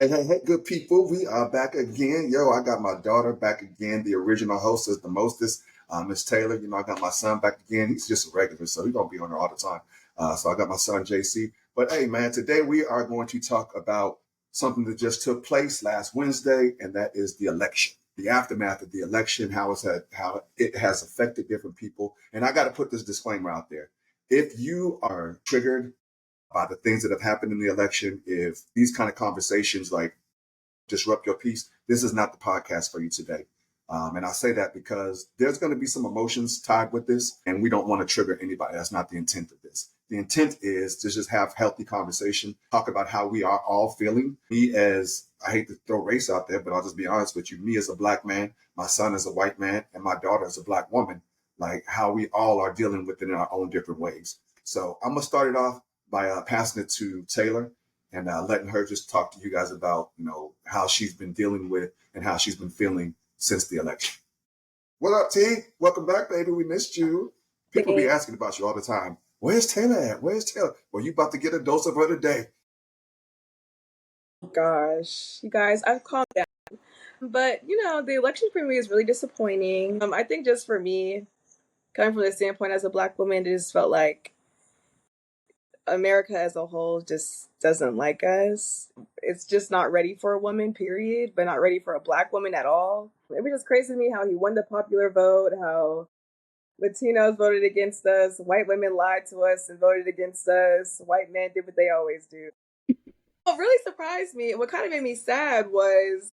Hey, good people. We are back again. Yo, I got my daughter back again. The original host is the mostest, Miss Taylor. I got my son back again. He's just a regular, so he's going to be on there all the time. So I got my son, JC. But hey, man, today we are going to talk about something that just took place last Wednesday, and that is the election, the aftermath of the election, how it has affected different people. And I got to put this disclaimer out there. If you are triggered by the things that have happened in the election, if these kind of conversations like disrupt your peace, this is not the podcast for you today. And I say that because there's going to be some emotions tied with this, and we don't want to trigger anybody. That's not the intent of this. The intent is to just have healthy conversation, talk about how we are all feeling. Me as, I hate to throw race out there, but I'll just be honest with you. Me as a black man, my son is a white man, and my daughter is a black woman, like how we all are dealing with it in our own different ways. So I'm going to start it off by passing it to Taylor and letting her just talk to you guys about, how she's been dealing with and how she's been feeling since the election. What up, T? Welcome back, baby. We missed you. People be asking about you all the time. Where's Taylor at? Where's Taylor? Well, you about to get a dose of her today. Gosh, you guys, I've calmed down. But, the election for me is really disappointing. I think just for me, coming from the standpoint as a black woman, it just felt like America as a whole just doesn't like us. It's just not ready for a woman, period, but not ready for a black woman at all. It was just crazy to me how he won the popular vote, how Latinos voted against us, white women lied to us and voted against us, white men did what they always do. What really surprised me, what kind of made me sad was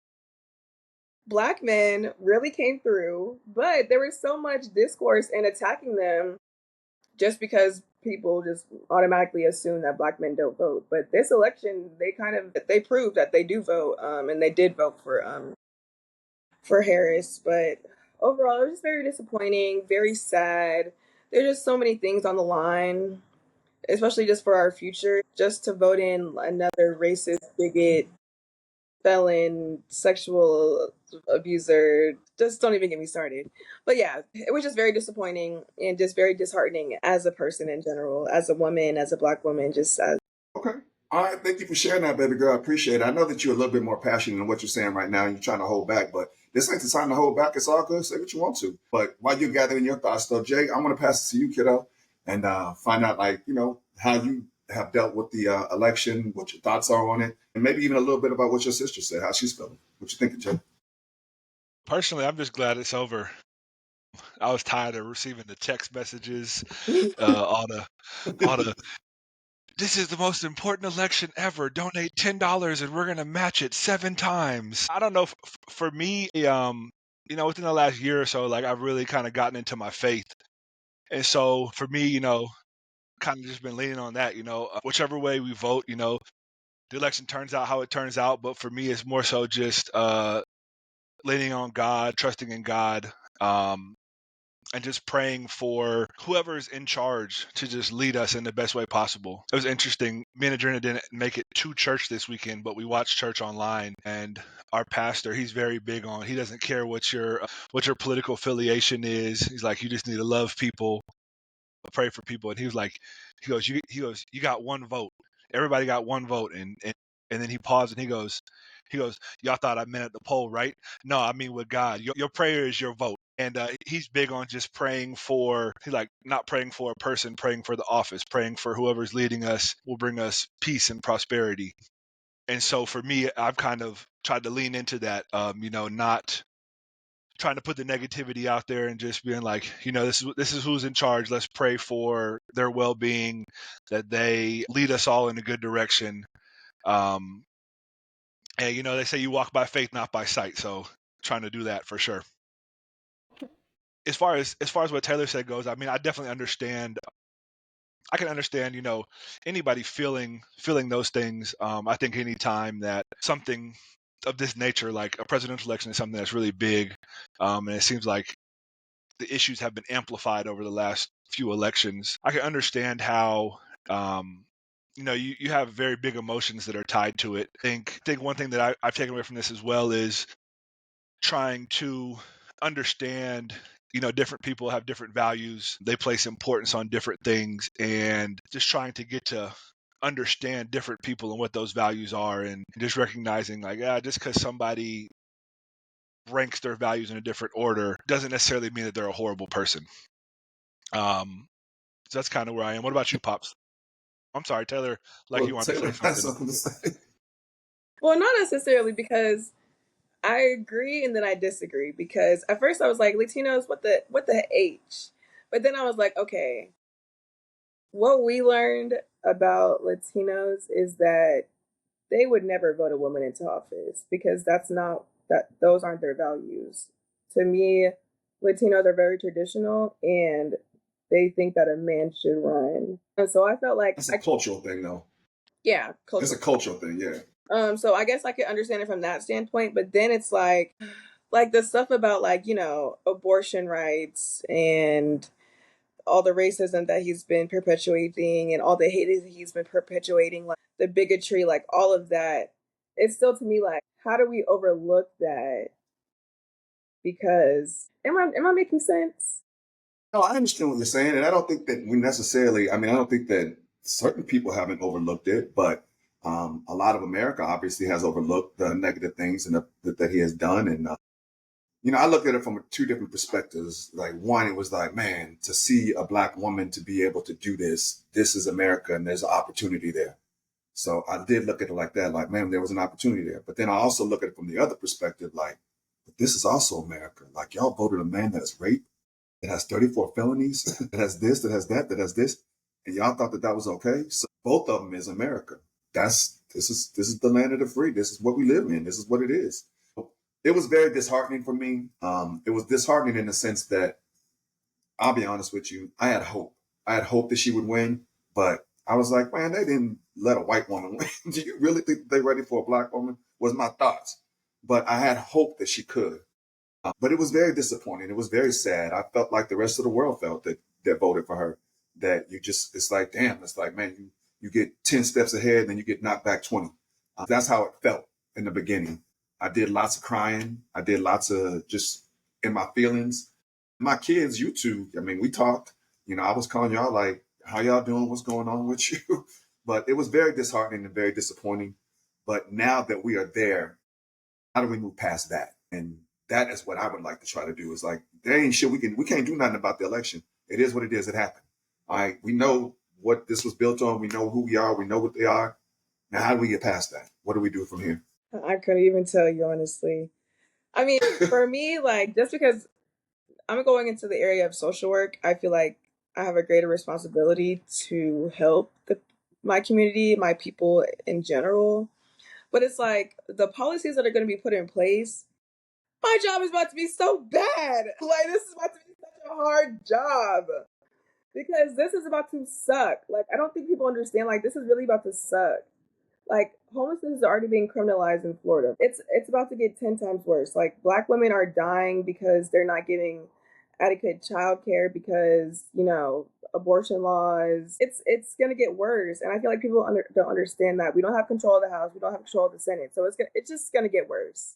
black men really came through, but there was so much discourse and attacking them just because people just automatically assume that black men don't vote. But this election, they proved that they do vote, and they did vote for Harris. But overall, it was just very disappointing, very sad. There's just so many things on the line, especially just for our future. Just to vote in another racist bigot, felon, sexual abuser. Just don't even get me started. But yeah, it was just very disappointing and just very disheartening as a person in general, as a woman, as a black woman, just as. Okay. All right. Thank you for sharing that, baby girl. I appreciate it. I know that you're a little bit more passionate than what you're saying right now. And you're trying to hold back, but this ain't the time to hold back. It's all good. Say what you want to. But while you're gathering your thoughts, though, Jay, I want to pass it to you, kiddo, and find out, how you have dealt with the election, what your thoughts are on it, and maybe even a little bit about what your sister said, how she's feeling. What you thinking, Jay? Personally, I'm just glad it's over. I was tired of receiving the text messages, all the this is the most important election ever. Donate $10 and we're gonna match it 7 times. I don't know. For me, within the last year or so, like I've really kind of gotten into my faith, and so for me, kind of just been leaning on that. Whichever way we vote, the election turns out how it turns out. But for me, it's more so just leaning on God, trusting in God. And just praying for whoever's in charge to just lead us in the best way possible. It was interesting. Me and Adrena didn't make it to church this weekend, but we watched church online, and our pastor, he's very big on, he doesn't care what your political affiliation is. He's like, you just need to love people, pray for people. And he was like, you got one vote. Everybody got one vote. And then he paused and he goes, y'all thought I meant at the poll, right? No, I mean with God. Your prayer is your vote. And he's big on just praying for, he's like, not praying for a person, praying for the office, praying for whoever's leading us will bring us peace and prosperity. And so for me, I've kind of tried to lean into that, not trying to put the negativity out there and just being like, this is who's in charge. Let's pray for their well-being, that they lead us all in a good direction. And they say you walk by faith, not by sight. So trying to do that for sure. As far as what Taylor said goes, I mean, I definitely understand. I can understand, anybody feeling those things. I think any time that something of this nature, like a presidential election, is something that's really big, and it seems like the issues have been amplified over the last few elections. I can understand how, you have very big emotions that are tied to it. I think one thing that I've taken away from this as well is trying to understand, different people have different values. They place importance on different things, and just trying to get to understand different people and what those values are, and just recognizing like, just because somebody ranks their values in a different order doesn't necessarily mean that they're a horrible person. So that's kind of where I am. What about you, Pops? I'm sorry, Taylor, like you Well, wanted to say Taylor has something. something to say. Well, not necessarily, because I agree and then I disagree, because at first I was like, Latinos, what the H? But then I was like, okay, what we learned about Latinos is that they would never vote a woman into office, because those aren't their values. To me, Latinos are very traditional, and they think that a man should run. And so I felt like That's a cultural thing, though. yeah, It's a cultural. cultural thing, yeah. So I guess I could understand it from that standpoint, but then it's like the stuff about, like, abortion rights and all the racism that he's been perpetuating and all the hate that he's been perpetuating, like the bigotry, like all of that. It's still, to me, like, how do we overlook that? Because am I making sense? No, I understand what you're saying, and I don't think that we necessarily. I mean, I don't think that certain people haven't overlooked it, but a lot of America obviously has overlooked the negative things and that he has done. And I looked at it from two different perspectives. Like one, it was like, man, to see a black woman to be able to do this. This is America, and there's an opportunity there. So I did look at it like that, like, man, there was an opportunity there. But then I also look at it from the other perspective, like, but this is also America. Like, y'all voted a man that's raped, that has 34 felonies, that has this, that has that, that has this, and y'all thought that that was okay. So both of them is America. This is the land of the free. This is what we live in. This is what it is. It was very disheartening for me. It was disheartening in the sense that, I'll be honest with you, I had hope. I had hope that she would win, but I was like, man, they didn't let a white woman win. Do you really think they're ready for a black woman? Was my thoughts. But I had hope that she could. But it was very disappointing. It was very sad. I felt like the rest of the world felt that voted for her. That it's like, damn, it's like, man, you get 10 steps ahead and then you get knocked back 20. That's how it felt in the beginning. I did lots of crying. I did lots of just in my feelings. My kids, you two, I mean, we talked. I was calling y'all like, how y'all doing? What's going on with you? But it was very disheartening and very disappointing. But now that we are there, how do we move past that? And that is what I would like to try to do. Is like, there ain't shit we can't do nothing about the election. It is what it is. It happened. All right. We know what this was built on. We know who we are. We know what they are. Now, how do we get past that? What do we do from here? I couldn't even tell you, honestly. I mean, for me, like, just because I'm going into the area of social work, I feel like I have a greater responsibility to help my community, my people in general. But it's like the policies that are going to be put in place, my job is about to be so bad. Like, this is about to be such a hard job, because this is about to suck. Like, I don't think people understand, like, this is really about to suck. Like, homelessness is already being criminalized in Florida. It's about to get 10 times worse. Like, black women are dying because they're not getting adequate childcare, because abortion laws. It's gonna get worse, and I feel like people don't understand that we don't have control of the House, we don't have control of the Senate, so it's just gonna get worse,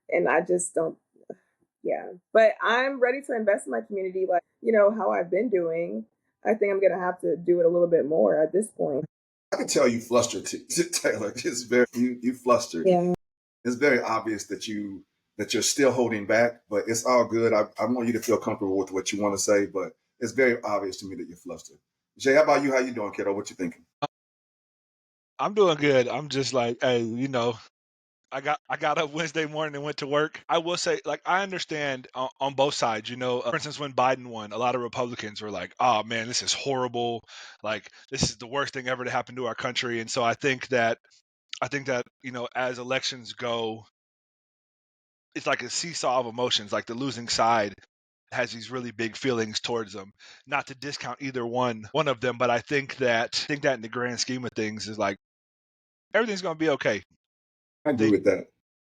and I just don't. Yeah, but I'm ready to invest in my community, like, how I've been doing. I think I'm gonna have to do it a little bit more at this point. I can tell you flustered, Taylor. It's very you flustered. Yeah. It's very obvious that you're still holding back, but it's all good. I want you to feel comfortable with what you want to say, but it's very obvious to me that you're flustered. Jay, how about you? How you doing, kiddo? What you thinking? I'm doing good. I'm just like, hey, I got up Wednesday morning and went to work. I will say, like, I understand on both sides. For instance, when Biden won, a lot of Republicans were like, "Oh man, this is horrible. Like, this is the worst thing ever to happen to our country." And so I think that as elections go, it's like a seesaw of emotions. Like the losing side has these really big feelings towards them. Not to discount either one of them, but I think that in the grand scheme of things is like everything's going to be okay. I agree with that.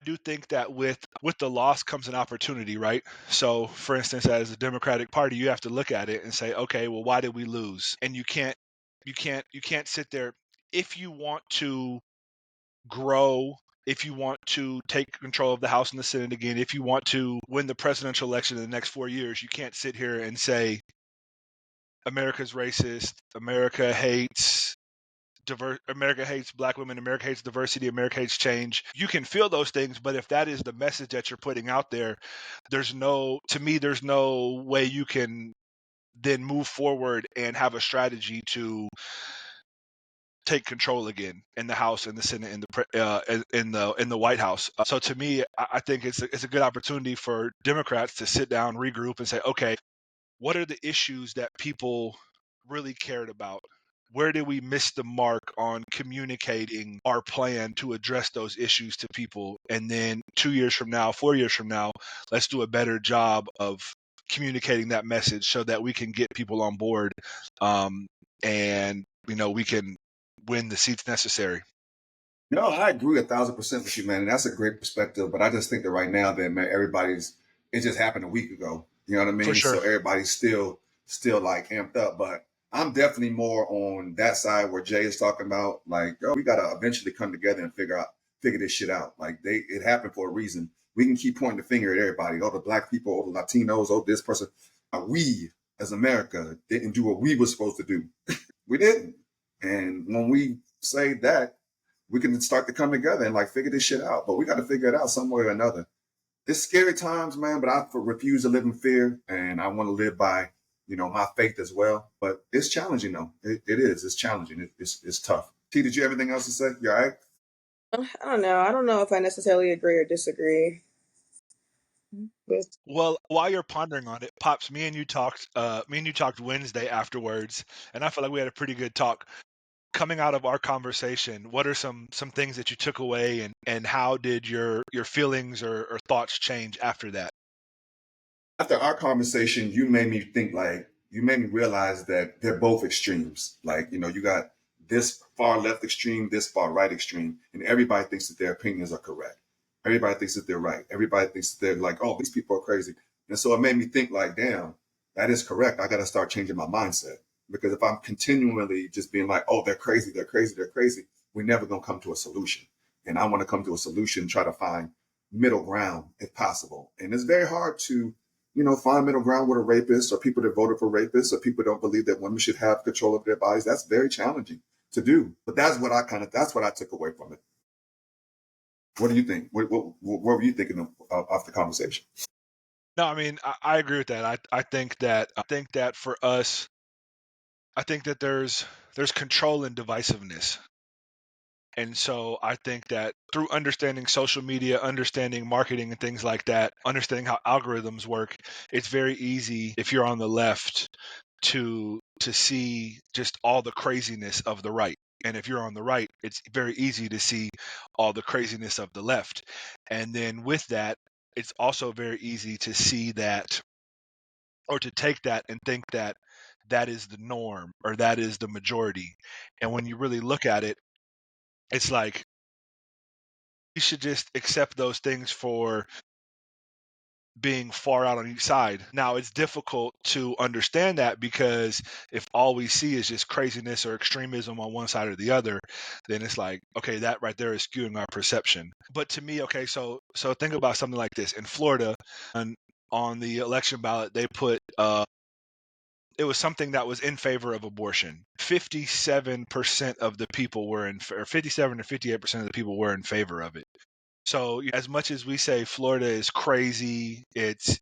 Do think that with the loss comes an opportunity, right? So, for instance, as a Democratic Party, you have to look at it and say, okay, well, why did we lose? And you can't sit there. If you want to grow, if you want to take control of the House and the Senate again, if you want to win the presidential election in the next 4 years, you can't sit here and say America's racist, America hates America hates black women, America hates diversity, America hates change. You can feel those things, but if that is the message that you're putting out there, there's no way you can then move forward and have a strategy to take control again in the House, in the Senate, in the White House. So to me, I think it's a good opportunity for Democrats to sit down, regroup, and say, okay, what are the issues that people really cared about? Where did we miss the mark on communicating our plan to address those issues to people? And then 2 years from now, 4 years from now, let's do a better job of communicating that message so that we can get people on board, and we can win the seats necessary. No, I agree 1,000% with you, man. And that's a great perspective. But I just think that right now, that man, it just happened a week ago. You know what I For mean? sure. So everybody's still like amped up. But I'm definitely more on that side where Jay is talking about, like, yo, we gotta eventually come together and figure this shit out. Like it happened for a reason. We can keep pointing the finger at everybody. Oh, the black people, oh, the Latinos, oh, this person. We as America didn't do what we were supposed to do. We didn't. And when we say that, we can start to come together and like figure this shit out. But we got to figure it out some way or another. It's scary times, man, but I refuse to live in fear, and I want to live by, my faith as well. But it's challenging, though. It is. It's challenging. It's tough. T, did you have anything else to say? You all right? I don't know. I don't know if I necessarily agree or disagree. But Well, while you're pondering on it, Pops, me and you talked Wednesday afterwards, and I feel like we had a pretty good talk. Coming out of our conversation, what are some things that you took away, and how did your feelings or thoughts change after that? After our conversation, you made me realize that they're both extremes. Like, you got this far left extreme, this far right extreme, and everybody thinks that their opinions are correct. Everybody thinks that they're right. Everybody thinks that they're like, oh, these people are crazy. And so it made me think like, damn, that is correct. I got to start changing my mindset, because if I'm continually just being like, oh, they're crazy, they're crazy, they're crazy, we're never going to come to a solution. And I want to come to a solution, try to find middle ground if possible. And it's very hard to find middle ground with a rapist, or people that voted for rapists, or people don't believe that women should have control of their bodies. That's very challenging to do. But that's what I took away from it. What do you think? What were you thinking of the conversation? No, I mean, I agree with that. I think that for us, I think that there's control and divisiveness. And so I think that through understanding social media, understanding marketing and things like that, understanding how algorithms work, it's very easy if you're on the left to see just all the craziness of the right. And if you're on the right, it's very easy to see all the craziness of the left. And then with that, it's also very easy to see that, or to take that and think that that is the norm, or that is the majority. And when you really look at it, it's like you should just accept those things for being far out on each side. Now, it's difficult to understand that, because if all we see is just craziness or extremism on one side or the other, then it's like, okay, that right there is skewing our perception. But to me, okay, so think about something like this. In Florida, on the election ballot, they put it was something that was in favor of abortion. 57% of the people were or 57 or 58% of the people were in favor of it. So as much as we say Florida is crazy, it's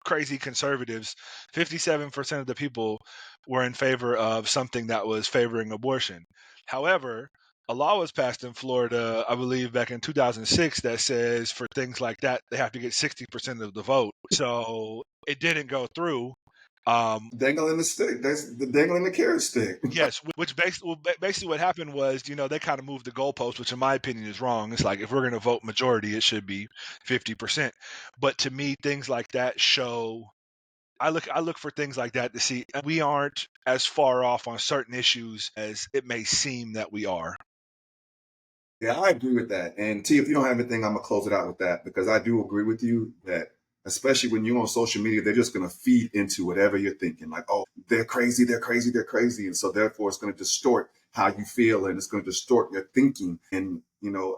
crazy conservatives, 57% of the people were in favor of something that was favoring abortion. However, a law was passed in Florida, I believe back in 2006, that says for things like that, they have to get 60% of the vote. So it didn't go through. Dangling the stick. That's the dangling the carrot stick. Yes, which basically what happened was, they kind of moved the goalpost, which in my opinion is wrong. It's like, if we're going to vote majority, it should be 50%. But to me, things like that show. I look for things like that to see we aren't as far off on certain issues as it may seem that we are. Yeah, I agree with that. And T, if you don't have anything, I'm gonna close it out with that, because I do agree with you that, especially when you're on social media, they're just gonna feed into whatever you're thinking. Like, oh, they're crazy, they're crazy, they're crazy. And so therefore it's gonna distort how you feel, and it's gonna distort your thinking. And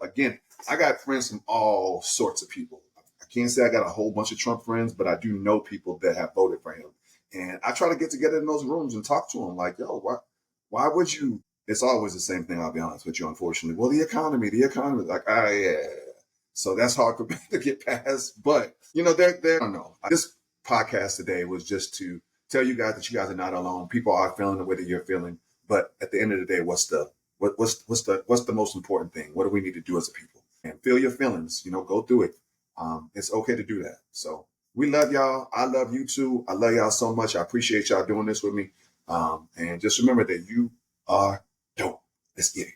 again, I got friends from all sorts of people. I can't say I got a whole bunch of Trump friends, but I do know people that have voted for him. And I try to get together in those rooms and talk to them like, yo, why would you it's always the same thing. I'll be honest with you. Unfortunately, well, the economy, like, yeah. So that's hard to get past. But I don't know. This podcast today was just to tell you guys that you guys are not alone. People are feeling the way that you're feeling. But at the end of the day, what's the most important thing? What do we need to do as a people? And feel your feelings. Go through it. It's okay to do that. So we love y'all. I love you too. I love y'all so much. I appreciate y'all doing this with me. And just remember that you are dope. Let's get it.